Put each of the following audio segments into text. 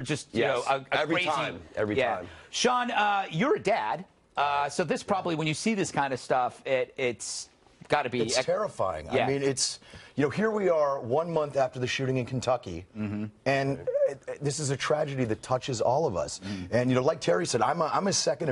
just every crazy time. Every time. Sean, you're a dad, so this probably when you see this kind of stuff, it's got to be. It's terrifying. Yeah. I mean, it's here we are 1 month after the shooting in Kentucky, and this is a tragedy that touches all of us. And like Terry said, I'm a Second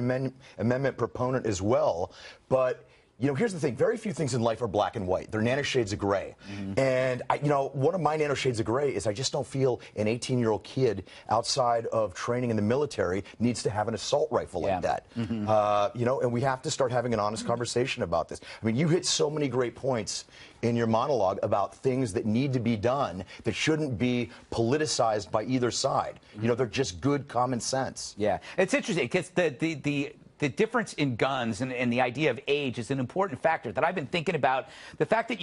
Amendment proponent as well, but. Here's the thing. Very few things in life are black and white. They're nanoshades of gray. And, one of my nanoshades of gray is I just don't feel an 18-year-old kid outside of training in the military needs to have an assault rifle like that. And we have to start having an honest conversation about this. I mean, you hit so many great points in your monologue about things that need to be done that shouldn't be politicized by either side. They're just good common sense. Yeah. It's interesting because the difference in guns and the idea of age is an important factor that I've been thinking about. The fact that,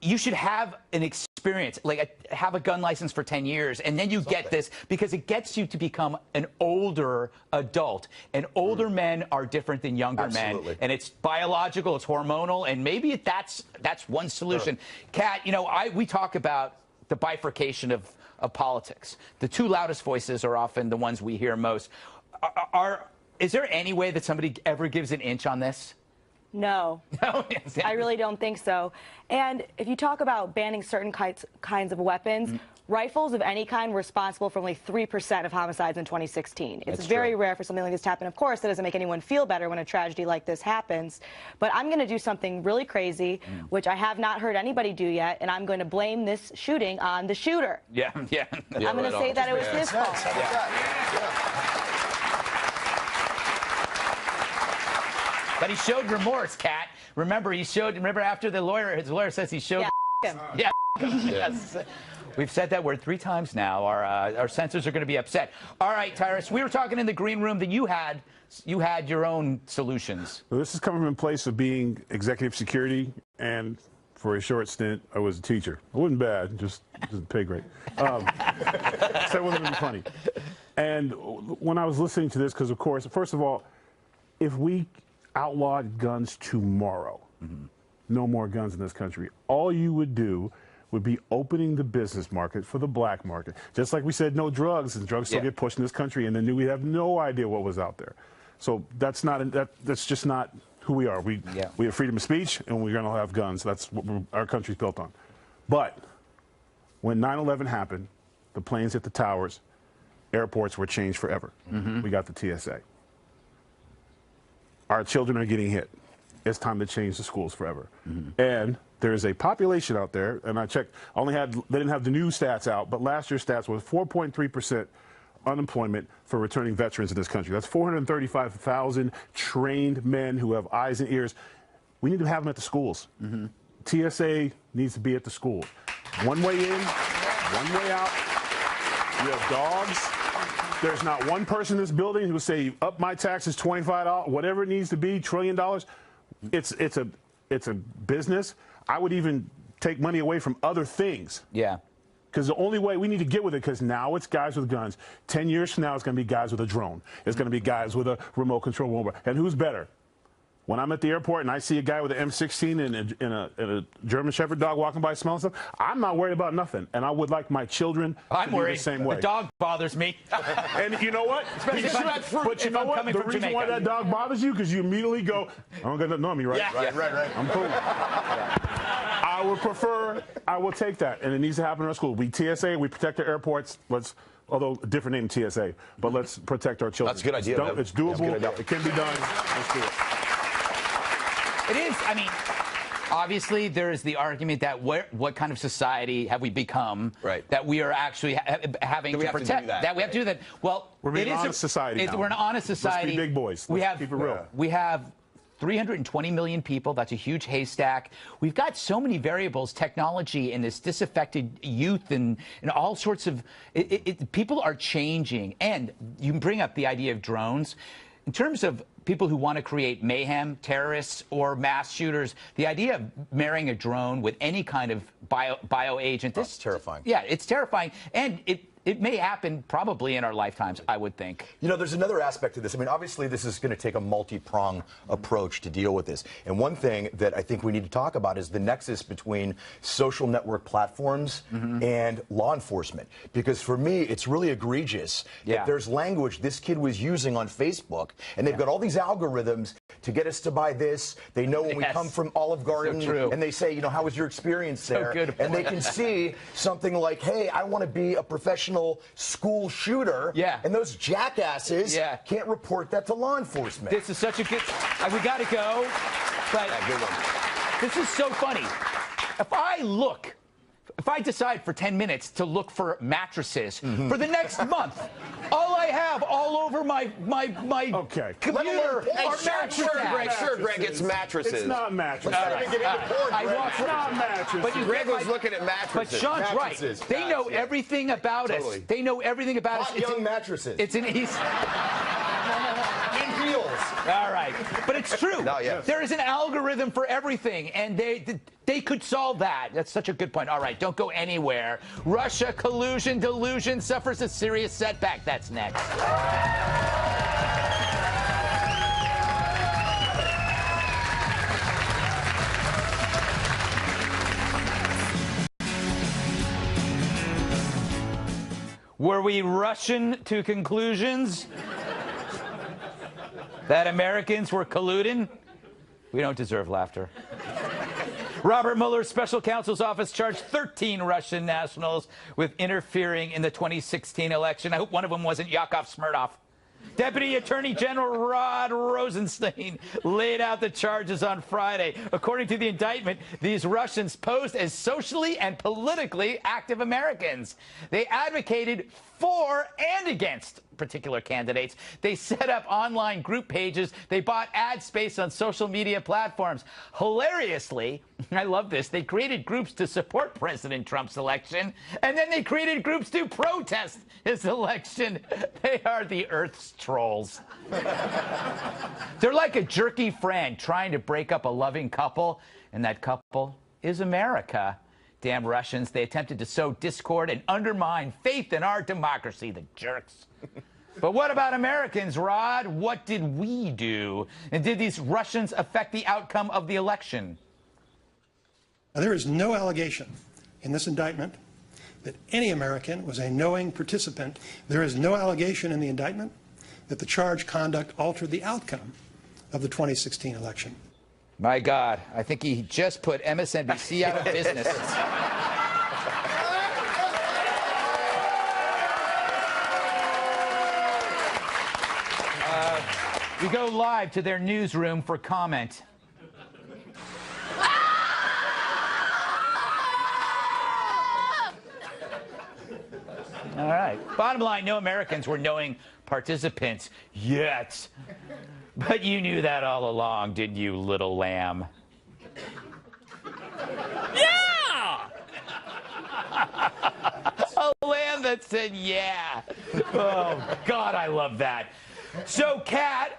you should have an experience, have a gun license for 10 years, and then you get this because it gets you to become an older adult. And older men are different than younger men. And it's biological, it's hormonal, and maybe that's one solution. Kat, we talk about the bifurcation of politics. The two loudest voices are often the ones we hear most. Is there any way that somebody ever gives an inch on this? No. I really don't think so. And if you talk about banning certain kinds of weapons, rifles of any kind were responsible for only 3% of homicides in 2016. It's very rare for something like this to happen. Of course, it doesn't make anyone feel better when a tragedy like this happens. But I'm going to do something really crazy, which I have not heard anybody do yet, and I'm going to blame this shooting on the shooter. I'm going to say that it was his fault. But he showed remorse, Kat. Remember, after his lawyer says he showed. Yes. We've said that word 3 times now. Our censors are going to be upset. All right, Tyrus, we were talking in the green room that you had your own solutions. Well, this is coming from a place of being executive security, and for a short stint, I was a teacher. It wasn't bad, just pay great. So it wasn't really funny. And when I was listening to this, because of course, first of all, if we outlawed guns tomorrow, no more guns in this country, all you would do would be opening the business market for the black market. Just like we said, no drugs, and drugs still get pushed in this country, and then we have no idea what was out there. So that's just not who we are. We have freedom of speech, and we're going to have guns. That's what our country's built on. But when 9/11 happened, the planes hit the towers, airports were changed forever. We got the TSA. Our children are getting hit. It's time to change the schools forever. And there is a population out there, and I checked, they didn't have the new stats out, but last year's stats was 4.3% unemployment for returning veterans in this country. That's 435,000 trained men who have eyes and ears. We need to have them at the schools. TSA needs to be at the schools. One way in, one way out. You have dogs. There's not one person in this building who will say, up my taxes $25, whatever it needs to be, $1 trillion. It's a business. I would even take money away from other things. Because the only way we need to get with it, because now it's guys with guns. 10 years from now, it's going to be guys with a drone. It's going to be guys with a remote control mobile. And who's better? When I'm at the airport and I see a guy with an M16 and a German Shepherd dog walking by smelling stuff, I'm not worried about nothing. And I would like my children to be the same way. The dog bothers me. And you know what? But you know what? The reason why that dog bothers you, because you immediately go, I don't got nothing on me, right? Right. I'm cool. I will take that. And it needs to happen in our school. We TSA, we protect our airports. Although a different name TSA, but let's protect our children. That's a good idea. It's doable. It can be done. Let's do it. It is. I mean, obviously, there is the argument that what kind of society have we become that we are actually having to protect? That we have to do that. Well, we're an honest society now. We're an honest society. Let's be big boys. Let's keep it real. We have 320 million people. That's a huge haystack. We've got so many variables, technology, and this disaffected youth, and all sorts of. People are changing, and you bring up the idea of drones. In terms of people who want to create mayhem, terrorists or mass shooters, the idea of marrying a drone with any kind of bio agent, that's terrifying. Yeah, it's terrifying, and it may happen probably in our lifetimes, I would think. You know, there's another aspect to this. I mean, obviously, this is going to take a multi-pronged approach to deal with this. And one thing that I think we need to talk about is the nexus between social network platforms and law enforcement. Because for me, it's really egregious that there's language this kid was using on Facebook, and they've got all these algorithms to get us to buy this. They know when we come from Olive Garden, and they say, you know, how was your experience there? And they can see something like, hey, I want to be a professional school shooter. And those jackasses can't report that to law enforcement. This is such a good... we got to go, but good one. This is so funny. If I decide for 10 minutes to look for mattresses for the next month, all I have all over my computer are mattresses. Sure, Greg, it's mattresses. It's not mattresses. It's not mattresses. But Greg was looking at mattresses. But Sean's right. They know everything about us. They know everything about us. Hot young mattresses. It's an easy... heels. All right, but it's true. There is an algorithm for everything, and they could solve that. That's such a good point. All right, don't go anywhere. Russia collusion delusion suffers a serious setback. That's next. Were we rushing to conclusions that Americans were colluding? We don't deserve laughter. Robert Mueller's special counsel's office charged 13 Russian nationals with interfering in the 2016 election. I hope one of them wasn't Yakov Smirnov. Deputy Attorney General Rod Rosenstein laid out the charges on Friday. According to the indictment, these Russians posed as socially and politically active Americans. They advocated for and against particular candidates. They set up online group pages. They bought ad space on social media platforms. Hilariously, I love this, they created groups to support President Trump's election, and then they created groups to protest his election. They are the Earth's trolls. They're like a jerky friend trying to break up a loving couple, and that couple is America. Damn Russians, they attempted to sow discord and undermine faith in our democracy, the jerks. But what about Americans, Rod? What did we do? And did these Russians affect the outcome of the election? Now, there is no allegation in this indictment that any American was a knowing participant. There is no allegation in the indictment that the charged conduct altered the outcome of the 2016 election. My God, I think he just put MSNBC out of business. We go live to their newsroom for comment. All right. Bottom line, no Americans were knowing participants yet. But you knew that all along, didn't you, little lamb? Yeah! A lamb that said yeah. Oh, God, I love that. So, Kat,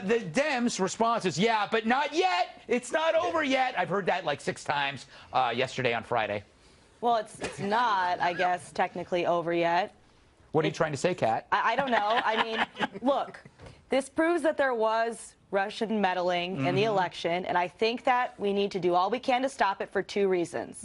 the Dems' response is, yeah, but not yet. It's not over yet. I've heard that like 6 times yesterday on Friday. Well, it's not, I guess, technically over yet. What are you trying to say, Kat? I don't know. I mean, look, this proves that there was Russian meddling in the election, and I think that we need to do all we can to stop it for 2 reasons.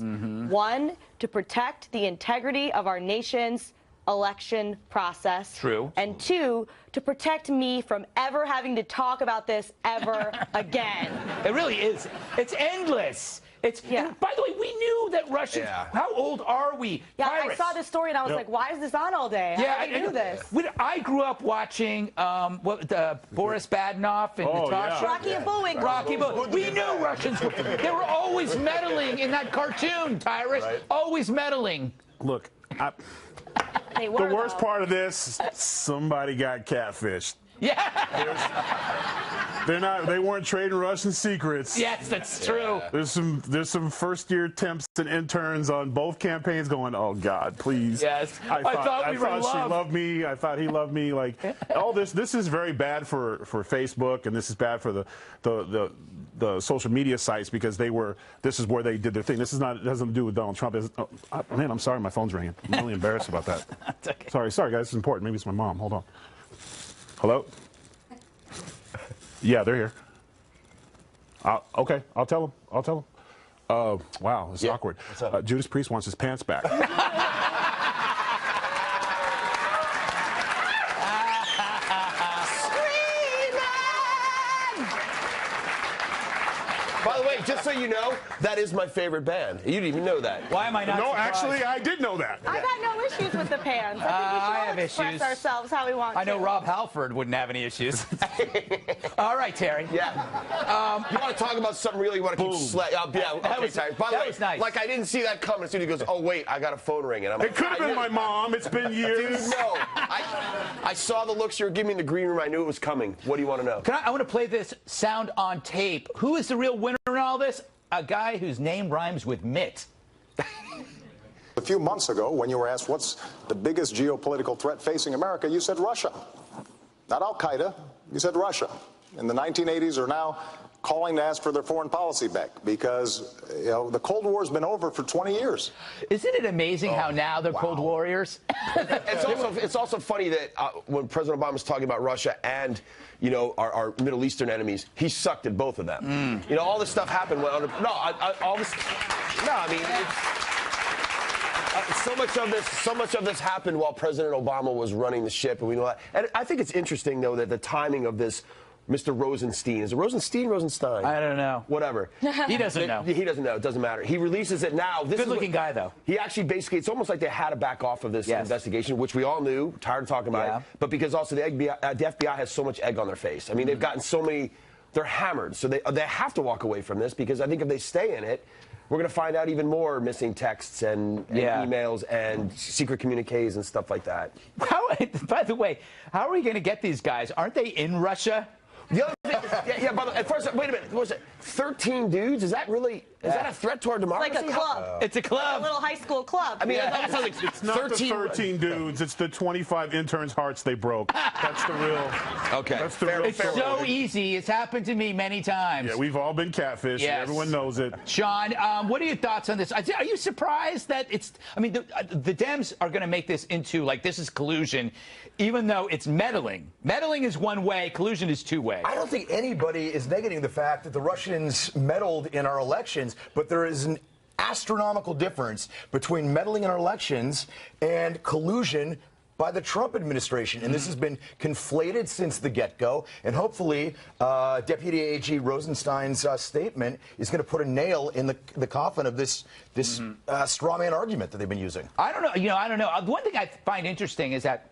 One, to protect the integrity of our nation's election process. True. And 2, to protect me from ever having to talk about this ever again. It really is. It's endless. And by the way, we knew that Russians. How old are we? Yeah, Pirates. I saw this story and I was like, why is this on all day? How do they do this? I grew up watching Boris Badenov and Natasha. Rocky and Bullwinkle. Rocky Bullwinkle. We knew Russians. They were always meddling in that cartoon, Tyrus. Right. Always meddling. Look, They were, the worst part of this, somebody got catfished. Yeah. They weren't trading Russian secrets. Yes, that's true. There's some first-year temps and interns on both campaigns going, oh God, please. Yes. I thought we were in love. She loved me. I thought he loved me. Like all this. This is very bad for Facebook, and this is bad for the social media sites because this is where they did their thing. This is not. It doesn't do with Donald Trump. Man, I'm sorry, my phone's ringing. I'm really embarrassed about that. Okay. Sorry, guys. This is important. Maybe it's my mom. Hold on. Hello. Yeah, they're here. Okay, I'll tell them. Wow, it's awkward. What's up? Judas Priest wants his pants back. By the way, just so you know, that is my favorite band. You didn't even know that. Why am I not No, surprised? actually, I did know that. I've got no issues with the pants. I think we should I all have express issues. ourselves how we want I know to. Rob Halford wouldn't have any issues. All right, Terry. Yeah. You want to talk about something really? You want to keep That was- Terry. By the that way, was nice. like I didn't see that coming. As soon as he goes, oh wait, I got a phone ringing. I'm like, It could have been my mom. It's been years. Dude, no. I saw the looks you were giving me in the green room. I knew it was coming. What do you want to know? I want to play this sound on tape. Who is the real winner in all this? A guy whose name rhymes with Mitt. A few months ago, when you were asked what's the biggest geopolitical threat facing America, you said Russia. Not Al-Qaeda, you said Russia. In the 1980s are now calling to ask for their foreign policy back because the Cold War's been over for 20 years. Isn't it amazing how now they're Cold Warriors? It's also funny that when President Obama was talking about Russia and our Middle Eastern enemies, he sucked at both of them. All this stuff happened. So much of this happened while President Obama was running the ship, and we know that. And I think it's interesting though that the timing of this. Mr. Rosenstein. Is it Rosenstein? I don't know. Whatever. He doesn't know. He doesn't know. It doesn't matter. He releases it now. Good-looking guy, though. He actually basically, it's almost like they had to back off of this investigation, which we all knew, tired of talking about it, but because also the FBI has so much egg on their face. I mean, they've gotten so many, they're hammered, so they have to walk away from this because I think if they stay in it, we're going to find out even more missing texts and emails and secret communiques and stuff like that. By the way, how are we going to get these guys? Aren't they in Russia? The other thing, by the way, at first, wait a minute, what was it 13 dudes? Is that really, is that a threat to our democracy? Like a club. It's a club. A little high school club. I mean, that sounds like It's not the 13 dudes. It's the 25 interns' hearts they broke. That's the real. Okay. That's the real. It's so easy. It's happened to me many times. Yeah, we've all been catfished. Yes. Everyone knows it. Sean, what are your thoughts on this? Are you surprised that it's? I mean, the Dems are going to make this into like this is collusion, even though it's meddling. Meddling is one way. Collusion is two ways. I don't think anybody is negating the fact that the Russians meddled in our elections, but there is an astronomical difference between meddling in our elections and collusion by the Trump administration. And this has been conflated since the get-go. And hopefully, Deputy AG Rosenstein's statement is going to put a nail in the coffin of this straw man argument that they've been using. I don't know. I don't know. The one thing I find interesting is that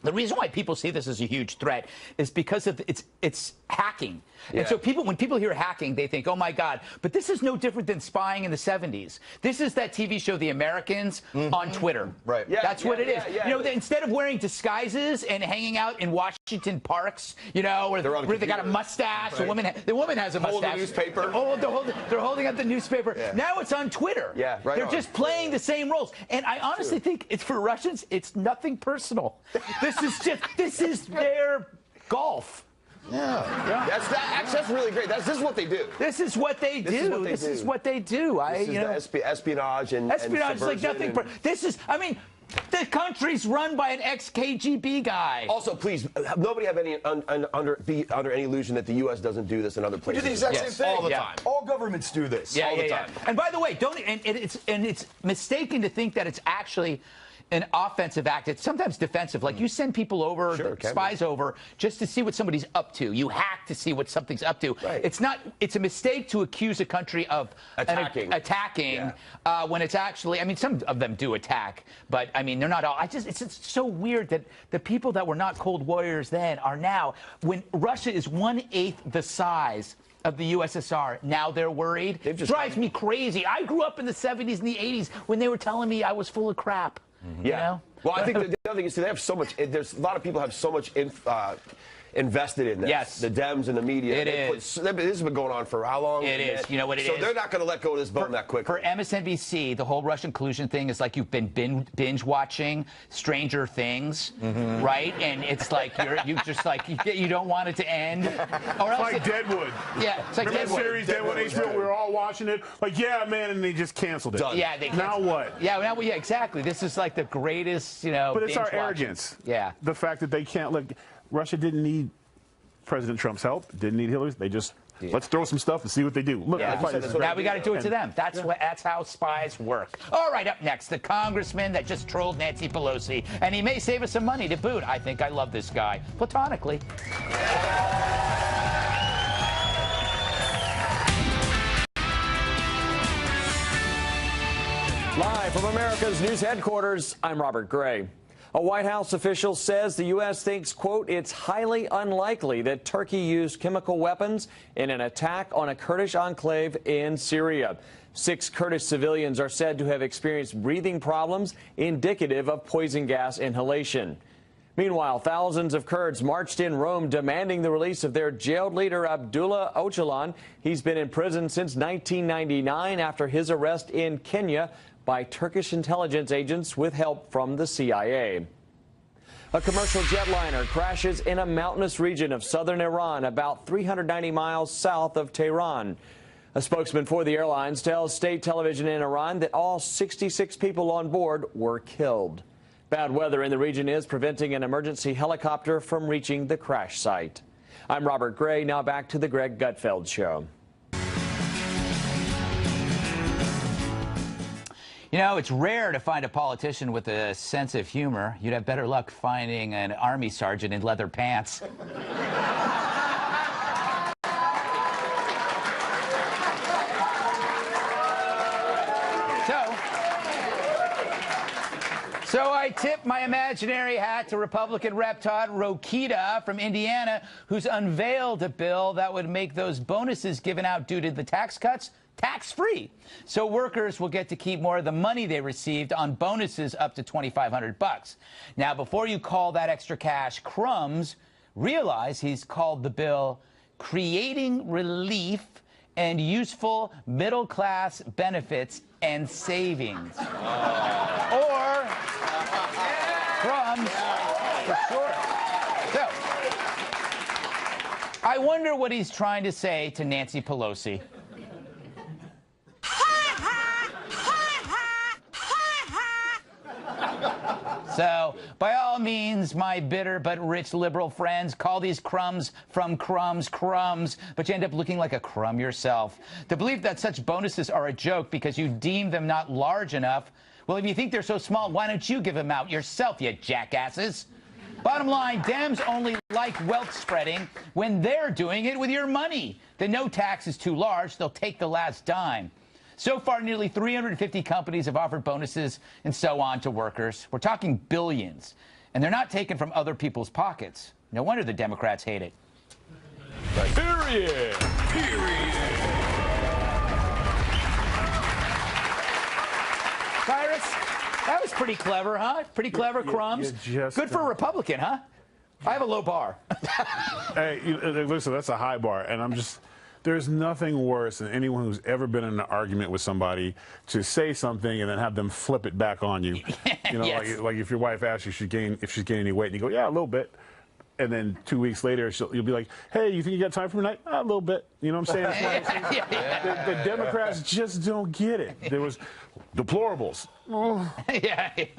the reason why people see this as a huge threat is because of it's hacking. And so when people hear hacking, they think, oh, my God. But this is no different than spying in the 70s. This is that TV show, The Americans, on Twitter. Right. Yeah, that's what it is. Instead of wearing disguises and hanging out in Washington parks, where they got a mustache, right. The woman has a mustache. Hold the newspaper. They're holding up the newspaper. Yeah. Now it's on Twitter. Yeah, right. They're just playing the same roles. And I honestly think it's for Russians, it's nothing personal. This is their golf. Yeah. That's really great. This is what they do. This is what they do. This is what they do. Espionage and espionage is like nothing. The country's run by an ex-KGB guy. Also, please, nobody have be under any illusion that the U.S. doesn't do this in other places. We do the exact same thing all the time. All governments do this all the time. And by the way, it's mistaken to think that it's actually an offensive act. It's sometimes defensive. Like you send people over, spies over, just to see what somebody's up to. You hack to see what something's up to. Right. It's a mistake to accuse a country of attacking when it's actually, some of them do attack, but they're not all. It's so weird that the people that were not Cold Warriors then are now, when Russia is 1/8 the size of the USSR, now they're worried. It drives me crazy. I grew up in the 70s and the 80s when they were telling me I was full of crap. Yeah. Well, I think the other thing is they have so much. There's a lot of people have so much invested in this. Yes. The Dems and the media. It is. This has been going on for how long? It is. You know what it is? So they're not going to let go of this bone that quickly. For MSNBC, the whole Russian collusion thing is like you've been binge watching Stranger Things, right? And it's like you just like you don't want it to end. Or else Like Deadwood. Yeah, it's like Remember Deadwood. the series Deadwood HBO? We were all watching it. Like, yeah, man, and they just canceled it. Done. Yeah, they Now what? Yeah, yeah, exactly. This is like the greatest, But it's our binge-watching. arrogance. Yeah. The fact that they can't look. Russia didn't need President Trump's help. Didn't need Hillary's. They just let's throw some stuff and see what they do. Look, Yeah. Now we got to do it to them. That's how spies work. All right, up next, the congressman that just trolled Nancy Pelosi, and he may save us some money to boot. I think I love this guy platonically. Live from America's news headquarters, I'm Robert Gray. A White House official says the U.S. thinks, quote, it's highly unlikely that Turkey used chemical weapons in an attack on a Kurdish enclave in Syria. 6 Kurdish civilians are said to have experienced breathing problems indicative of poison gas inhalation. Meanwhile, thousands of Kurds marched in Rome demanding the release of their jailed leader, Abdullah Öcalan. He's been in prison since 1999 after his arrest in Kenya by Turkish intelligence agents with help from the CIA. A commercial jetliner crashes in a mountainous region of southern Iran, about 390 miles south of Tehran. A spokesman for the airlines tells state television in Iran that all 66 people on board were killed. Bad weather in the region is preventing an emergency helicopter from reaching the crash site. I'm Robert Gray. Now back to the Greg Gutfeld Show. You know, it's rare to find a politician with a sense of humor. You'd have better luck finding an army sergeant in leather pants. So I tip my imaginary hat to Republican Rep Todd Rokita from Indiana, who's unveiled a bill that would make those bonuses given out due to the tax cuts tax-free. So workers will get to keep more of the money they received on bonuses up to $2,500. Now, before you call that extra cash crumbs, realize he's called the bill Creating Relief and Useful Middle-Class Benefits and Savings. Or crumbs, for sure. So, I wonder what he's trying to say to Nancy Pelosi. So, by all means, my bitter but rich liberal friends, call these crumbs from crumbs crumbs, but you end up looking like a crumb yourself. To believe that such bonuses are a joke because you deem them not large enough, well, if you think they're so small, why don't you give them out yourself, you jackasses? Bottom line, Dems only like wealth spreading when they're doing it with your money. The no tax is too large, they'll take the last dime. So far, nearly 350 companies have offered bonuses and so on to workers. We're talking billions, and they're not taken from other people's pockets. No wonder the Democrats hate it. Period. Cyrus, that was pretty clever, huh? Pretty clever, crumbs. Good for a Republican, huh? I have a low bar. Hey, listen, that's a high bar, and there's nothing worse than anyone who's ever been in an argument with somebody to say something and then have them flip it back on you. You know, Yes. like if your wife asks you if she's gaining any weight, and you go, yeah, a little bit. And then 2 weeks later, you'll be like, hey, you think you got time for tonight? A little bit. You know what I'm saying? The Democrats just don't get it. There was deplorables.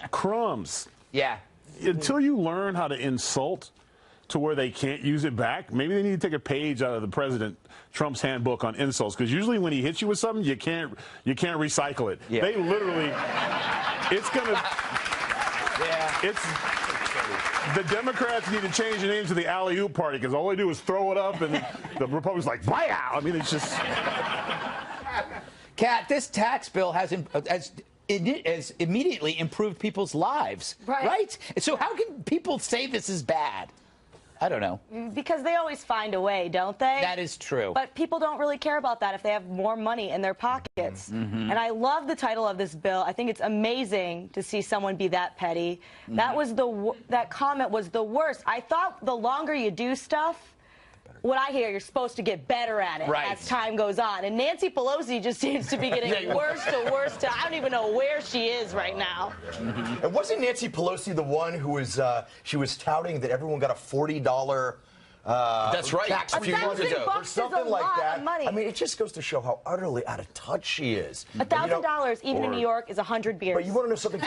Crumbs. Yeah. Until you learn how to insult to where they can't use it back, maybe they need to take a page out of the President Trump's handbook on insults, because usually when he hits you with something, you can't recycle it. Yeah. They literally, it's gonna, the Democrats need to change the name to the alley-oop party, because all they do is throw it up, and the Republicans like, bye. I mean, it's just. Kat, this tax bill has immediately improved people's lives, right? So how can people say this is bad? I don't know. Because they always find a way, don't they? That is true. But people don't really care about that if they have more money in their pockets. And I love the title of this bill. I think it's amazing to see someone be that petty. That comment was the worst. I thought the longer you do stuff, what I hear, you're supposed to get better at it as time goes on. And Nancy Pelosi just seems to be getting worse to worse. I don't even know where she is right now. And wasn't Nancy Pelosi the one who was she was touting that everyone got a $40 that's right. tax a few months ago or something like that? Money. I mean, it just goes to show how utterly out of touch she is. $1,000 even in New York is 100 beers. But you want to know something?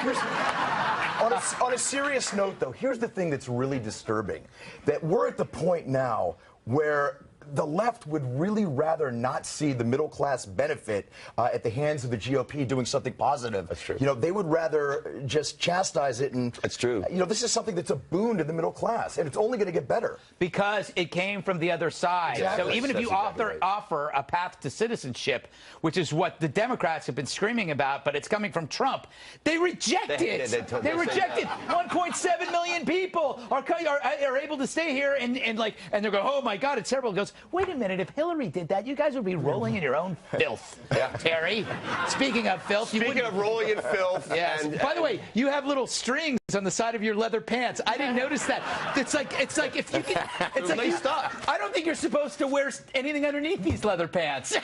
On a serious note, though, here's the thing that's really disturbing: that we're at the point now where the left would really rather not see the middle class benefit at the hands of the GOP doing something positive. That's true. You know, they would rather just chastise it. And that's true. You know, this is something that's a boon to the middle class, and it's only going to get better because it came from the other side. Exactly. So even if you offer a path to citizenship, which is what the Democrats have been screaming about, but it's coming from Trump, they reject it. They reject it. 1.7 million people are able to stay here and they're going, oh my God, it's terrible. It goes, wait a minute, if Hillary did that, you guys would be rolling in your own filth. Terry, speaking of filth. Speaking of rolling in filth. Yes. By the way, you have little strings on the side of your leather pants. I didn't notice that. It's like if you can. It's like laced up. I don't think you're supposed to wear anything underneath these leather pants.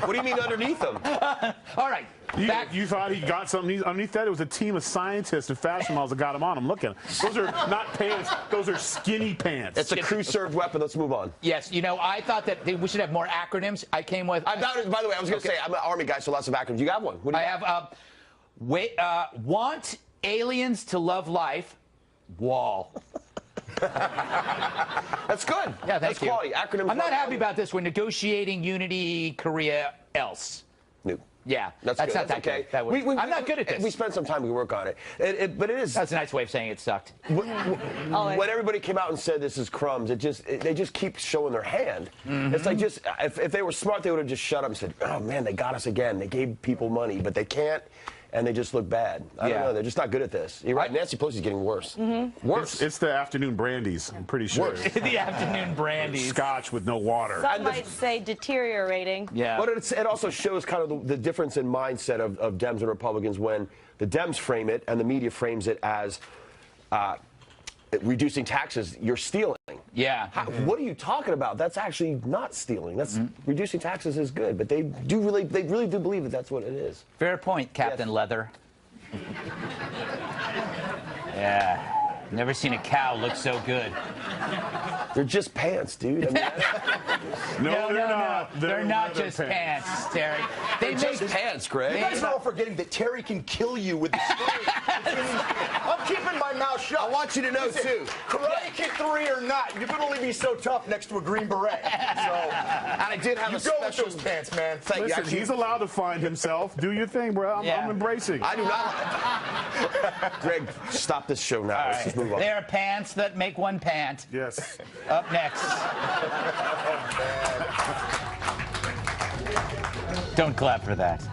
What do you mean underneath them? All right. You thought he got something underneath that? It was a team of scientists and fashion models that got him on. I'm looking. Those are not pants. Those are skinny pants. It's a crew-served weapon. Let's move on. Yes. You know, I thought that we should have more acronyms. I came with. By the way, I was going to say, I'm an Army guy, so lots of acronyms. You have one. What do you have? Want aliens to love life. Wall. That's good. Yeah, that's quality. Acronyms. I'm not happy about this. We're negotiating unity, Korea, else. New. Yeah, that's not that okay. Good. I'm not good at this. We spent some time to work on it. But it is. That's a nice way of saying it sucked. When everybody came out and said this is crumbs, they just keep showing their hand. It's like if they were smart, they would have just shut up and said, oh man, they got us again. They gave people money, but they can't. And they just look bad. I don't know. They're just not good at this. You're right. Nancy Pelosi's getting worse. Worse. It's the afternoon brandies. I'm pretty sure. The afternoon brandies. Scotch with no water. Some might say deteriorating. Yeah. But it also shows kind of the difference in mindset of Dems and Republicans when the Dems frame it and the media frames it as reducing taxes, you're stealing. Yeah. What are you talking about? That's actually not stealing. That's reducing taxes is good, but they really do believe that that's what it is. Fair point, Captain Leather. Yeah. Never seen a cow look so good. They're just pants, dude. I mean, no, they're not. They're not just pants, Terry. They're just pants, Greg. You guys are all forgetting that Terry can kill you with the story. I'm keeping my mouth shut. I want you to know, too. Karate Kid 3 or not, you can only be so tough next to a Green Beret. So, and I did have a special... go with those pants, man. Listen, he's allowed to find himself. Do your thing, bro. I'm embracing. I do not. Greg, stop this show now. Let's just move on. There are pants that make one pant. Yes. Up next. Don't clap for that.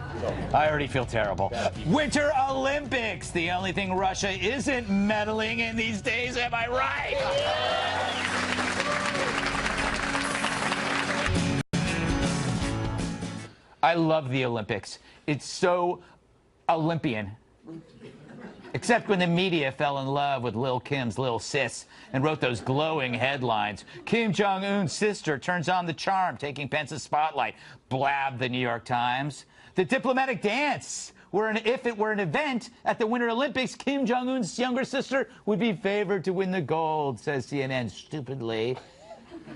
I already feel terrible. Winter Olympics. The only thing Russia isn't meddling in these days. Am I right? I love the Olympics. It's so Olympian. Except when the media fell in love with Lil' Kim's little sis and wrote those glowing headlines. Kim Jong-un's sister turns on the charm, taking Pence's spotlight. Blabbed the New York Times. The diplomatic dance, if it were an event at the Winter Olympics, Kim Jong-un's younger sister would be favored to win the gold, says CNN stupidly.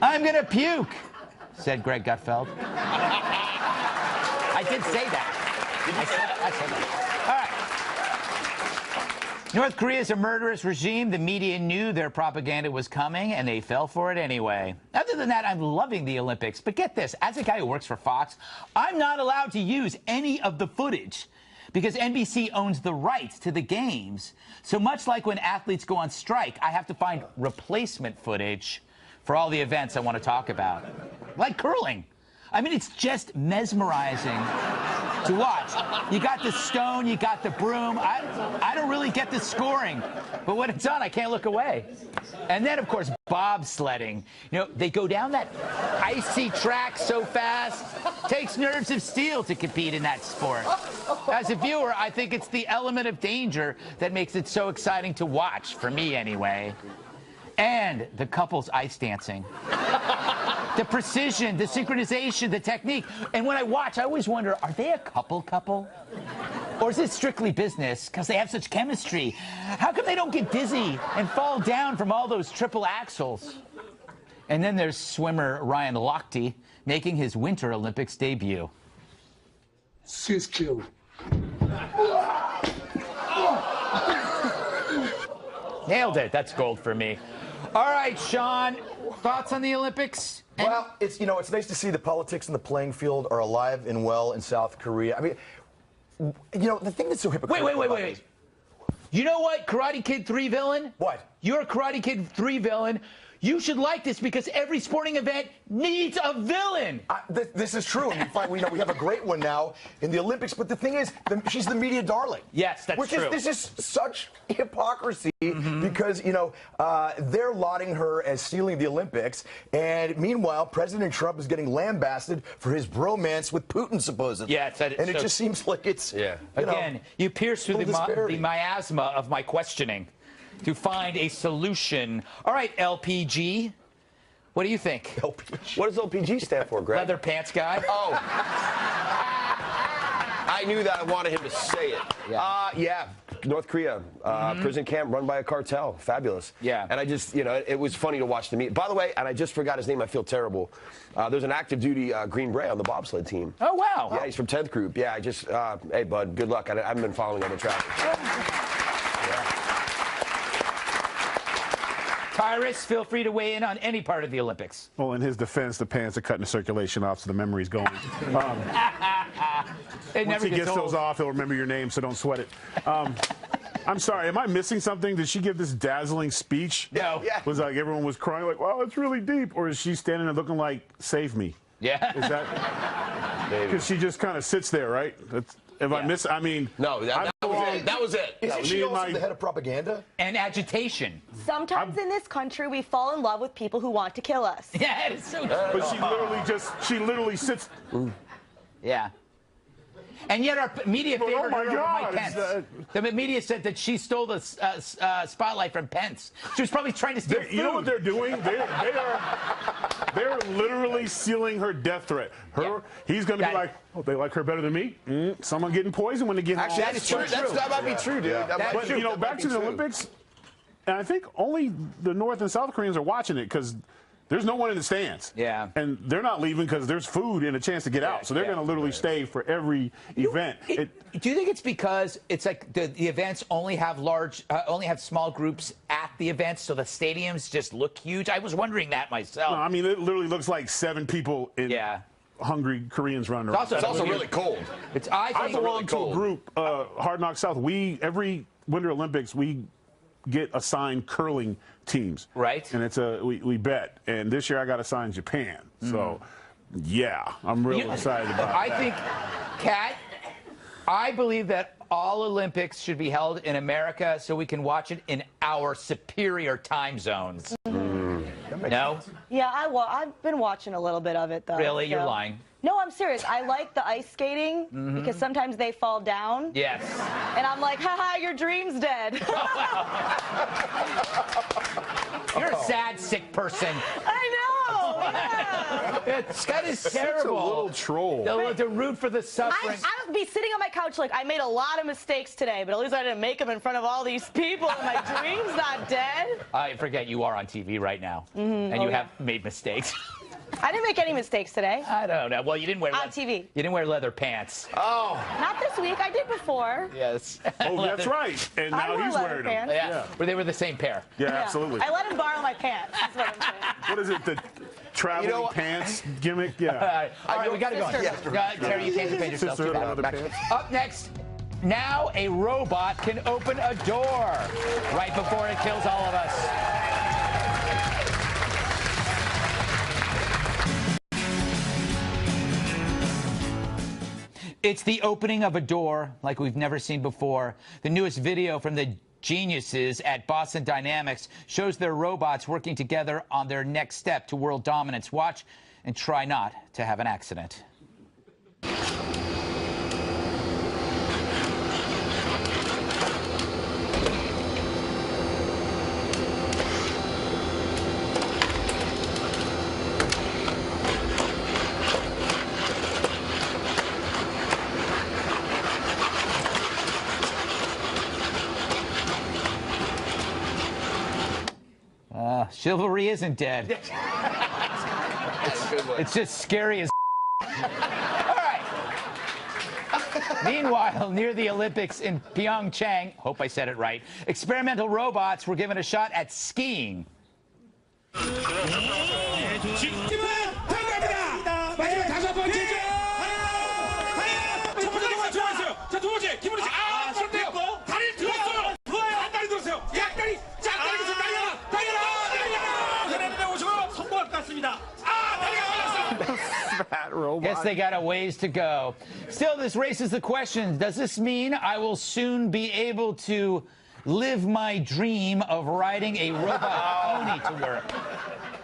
I'm going to puke, said Greg Gutfeld. I did say that. I said that. All right. North Korea is a murderous regime. The media knew their propaganda was coming, and they fell for it anyway. Other than that, I'm loving the Olympics. But get this, as a guy who works for Fox, I'm not allowed to use any of the footage because NBC owns the rights to the games. So much like when athletes go on strike, I have to find replacement footage for all the events I want to talk about. Like curling. I mean, it's just mesmerizing to watch. You got the stone, you got the broom. I don't really get the scoring, but when it's on, I can't look away. And then, of course, bobsledding. You know, they go down that icy track so fast. Takes nerves of steel to compete in that sport. As a viewer, I think it's the element of danger that makes it so exciting to watch, for me anyway. And the couples ice dancing. The precision, the synchronization, the technique. And when I watch, I always wonder, are they a couple? Or is it strictly business because they have such chemistry? How come they don't get dizzy and fall down from all those triple axels? And then there's swimmer Ryan Lochte making his Winter Olympics debut. Nailed it. That's gold for me. All right, Sean, thoughts on the Olympics? Well, it's nice to see the politics in the playing field are alive and well in South Korea. I mean, the thing that's so hypocritical. Wait. You know what, Karate Kid 3 villain? What? You're a Karate Kid 3 villain. You should like this because every sporting event needs a villain. This is true. And we have a great one now in the Olympics. But the thing is, she's the media darling. Yes, that's true. This is such hypocrisy because, they're lauding her as stealing the Olympics. And meanwhile, President Trump is getting lambasted for his bromance with Putin, supposedly. Yeah, it just seems like it's, Again, you pierce through the miasma of my questioning to find a solution. All right, LPG, what do you think? LPG. What does LPG stand for, Greg? Leather pants guy. Oh. I knew that. I wanted him to say it. Yeah. North Korea, prison camp run by a cartel. Fabulous. Yeah. And I just, it was funny to watch the meet. By the way, and I just forgot his name. I feel terrible. There's an active duty Green Beret on the bobsled team. Oh, wow. Yeah, he's from 10th Group. Yeah, hey, bud, good luck. I haven't been following on the track. Tyrus, feel free to weigh in on any part of the Olympics. Well, in his defense, the pants are cutting the circulation off, so the memory's going. Once he gets those off, he'll remember your name, so don't sweat it. I'm sorry, am I missing something? Did she give this dazzling speech? No. Yeah. Was like everyone was crying, like, wow, it's really deep? Or is she standing there looking like, save me? Yeah. Is that? Because she just kind of sits there, right? If I miss, No, that was it. Isn't she also the head of propaganda? And agitation. Sometimes in this country, we fall in love with people who want to kill us. Yeah, it's so true. But she literally sits. Yeah. And yet our media favored her over Mike Pence. The media said that she stole the spotlight from Pence. She was probably trying to steal food. You know what they're doing? They're literally sealing her death threat. He's going to be like, oh, they like her better than me? Someone getting poisoned when they get home. Actually, that might be true, dude. But, back to the Olympics, and I think only the North and South Koreans are watching it because there's no one in the stands. Yeah. And they're not leaving because there's food and a chance to get out. So they're going to literally stay for every event. Do you think it's because it's like the events only have small groups at the events, so the stadiums just look huge? I was wondering that myself. No, I mean, it literally looks like 7 people in hungry Koreans running around. It's also really cold. I belong to a group, Hard Knock South. Every Winter Olympics, we get assigned curling teams. Right. And it's we bet. And this year I got assigned Japan. So, yeah, I'm really excited about that. I think, Kat, I believe that all Olympics should be held in America so we can watch it in our superior time zones. No? Yeah, I've been watching a little bit of it, though. Really? You're lying. No, I'm serious. I like the ice skating because sometimes they fall down. Yes. And I'm like, haha, your dream's dead. You're a sad, sick person. I know. Yeah. That is terrible. Such a little troll. To root for the suffering. I'd be sitting on my couch like, I made a lot of mistakes today, but at least I didn't make them in front of all these people, and my dream's not dead. I forget you are on TV right now, and you have made mistakes. I didn't make any mistakes today. I don't know. Well, you didn't wear on TV. You didn't wear leather pants. Oh. Not this week. I did before. Yes. Oh, that's right. And now he's wearing them. Yeah. But they were the same pair. Yeah, absolutely. I let him borrow my pants. That's what I'm saying. What is it? The traveling pants gimmick? Yeah. All right, we got to go. Terry, you can't defend yourself. Too bad. Up next. Now a robot can open a door right before it kills all of us. It's the opening of a door like we've never seen before. The newest video from the geniuses at Boston Dynamics shows their robots working together on their next step to world dominance. Watch and try not to have an accident. Chivalry isn't dead. It's just scary as All right. Meanwhile, near the Olympics in Pyeongchang, hope I said it right, experimental robots were given a shot at skiing. Guess they got a ways to go. Still, this raises the question, does this mean I will soon be able to live my dream of riding a robot pony to work?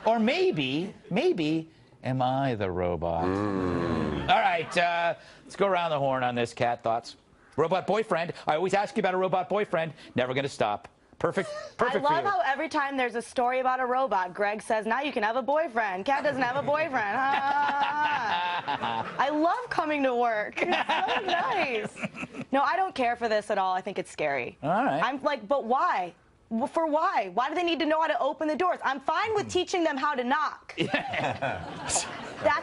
Or maybe, am I the robot? All right, let's go around the horn on this, Kat. Thoughts? Robot boyfriend. I always ask you about a robot boyfriend. Never going to stop. Perfect I love for you. how every time there's a story about a robot, Greg says, now you can have a boyfriend. Kat doesn't have a boyfriend. I love coming to work. It's so nice. No, I don't care for this at all. I think it's scary. All right. I'm like, but why? For why? Why do they need to know how to open the doors? I'm fine with teaching them how to knock. That's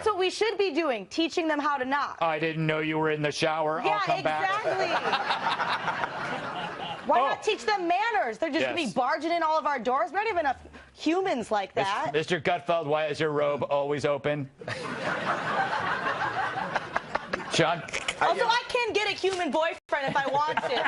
what we should be doing, teaching them how to knock. I didn't know you were in the shower. Yeah, I'll come exactly. Why not teach them manners? They're just going to be barging in all of our doors. We don't have enough humans like that. Mr. Gutfeld, why is your robe always open? Sean? Also, I can get a human boyfriend if I want to.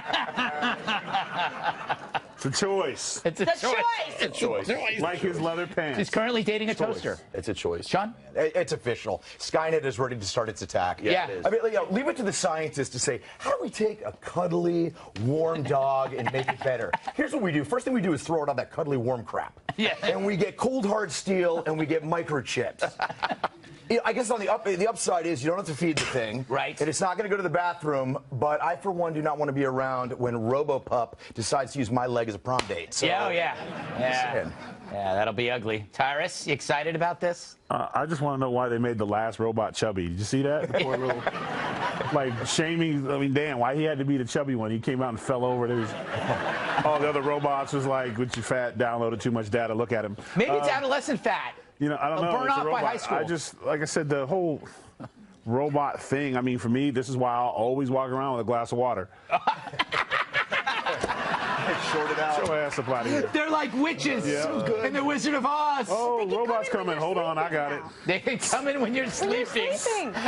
It's a choice. It's a choice. It's a choice. Like his leather pants. He's currently dating a toaster. It's a choice. Sean? It's official. Skynet is ready to start its attack. Yeah. It is. I mean, leave it to the scientists to say, how do we take a cuddly, warm dog and make it better? Here's what we do. First thing we do is throw it on that cuddly, warm crap. Yeah. And we get cold, hard steel, and we get microchips. I guess on the upside is you don't have to feed the thing. Right. And it's not going to go to the bathroom, but I, for one, do not want to be around when RoboPup decides to use my leg as a prom date. So, Yeah, that'll be ugly. Tyrus, you excited about this? I just want to know why they made the last robot chubby. Did you see that? Poor little, like, shaming. I mean, damn, why he had to be the chubby one? He came out and fell over. There was, all the other robots was like, "With you fat, downloaded too much data. Look at him." Maybe it's adolescent fat. You know, I don't know. Burn It's a off by robot. high school. I just, like I said, the whole robot thing. I mean, for me, this is why I'll always walk around with a glass of water. Shorted out. Get your ass up out of here. They're like witches in The Wizard of Oz. Oh, robots coming. Hold on, I got it. They can come in when you're sleeping,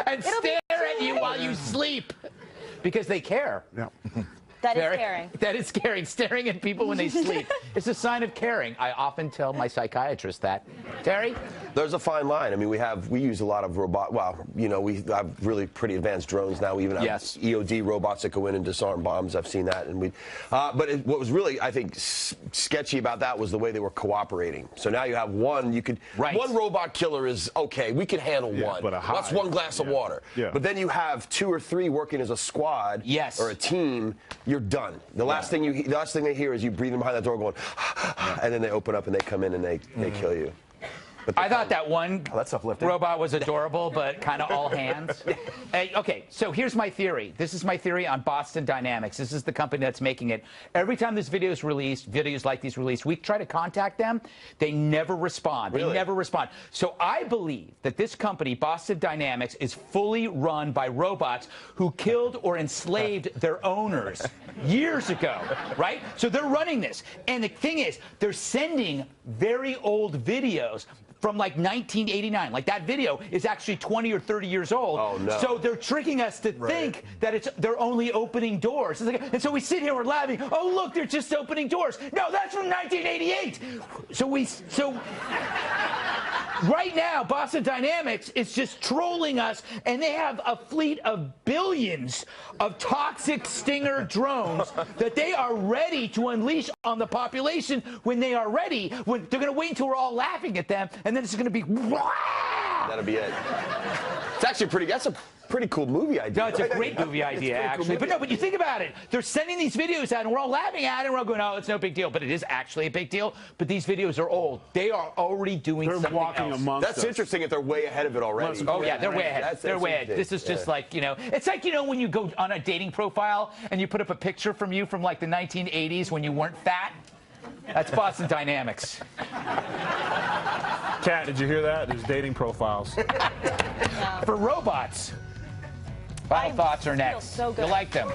and stare at you while you sleep because they care. Yeah. That is caring. That is caring. Staring at people when they sleep is a sign of caring. I often tell my psychiatrist that. Terry? There's a fine line. I mean, we use a lot of robot. Well, you know, we have really pretty advanced drones now. We even have EOD robots that go in and disarm bombs. I've seen that, and what was really, I think, sketchy about that was the way they were cooperating. So now you have one. One robot killer is okay. We can handle one. But that's one glass of water. Yeah. But then you have 2 or 3 working as a squad. Or a team. You're done. The last thing they hear is you breathing behind that door, going, and then they open up and they come in and they kill you. I thought that one that's uplifting. robot was adorable, but kind of all hands. Okay, so here's my theory. This is my theory on Boston Dynamics. This is the company that's making it. Every time this video is released, videos like these released, we try to contact them. They never respond. Really? They never respond. So I believe that this company, Boston Dynamics, is fully run by robots who killed or enslaved their owners years ago, right? So they're running this. And the thing is, they're sending very old videos from like 1989. Like that video is actually 20 or 30 years old. Oh, no. So they're tricking us to think that they're only opening doors. And so we sit here, we're laughing. Oh, look, they're just opening doors. No, that's from 1988. Right now, Boston Dynamics is just trolling us, and they have a fleet of billions of toxic Stinger drones that they are ready to unleash on the population when they are ready. When they're going to wait until we're all laughing at them, and then it's going to be, wah! That'll be it. It's actually that's a pretty cool movie idea. No, it's a great movie idea, actually. Cool movie. But you think about it. They're sending these videos out, and we're all laughing at it, and we're all going, oh, it's no big deal. But it is actually a big deal. But these videos are old. They are already doing something walking else. amongst That's us. interesting if they're way ahead of it already. Oh, yeah, they're way ahead. They're way ahead. This is just like, it's like, when you go on a dating profile and you put up a picture from you from like the 1980s when you weren't fat. That's Boston Dynamics. Kat, did you hear that? There's dating profiles. For robots. Final thoughts are next. So good. You like them.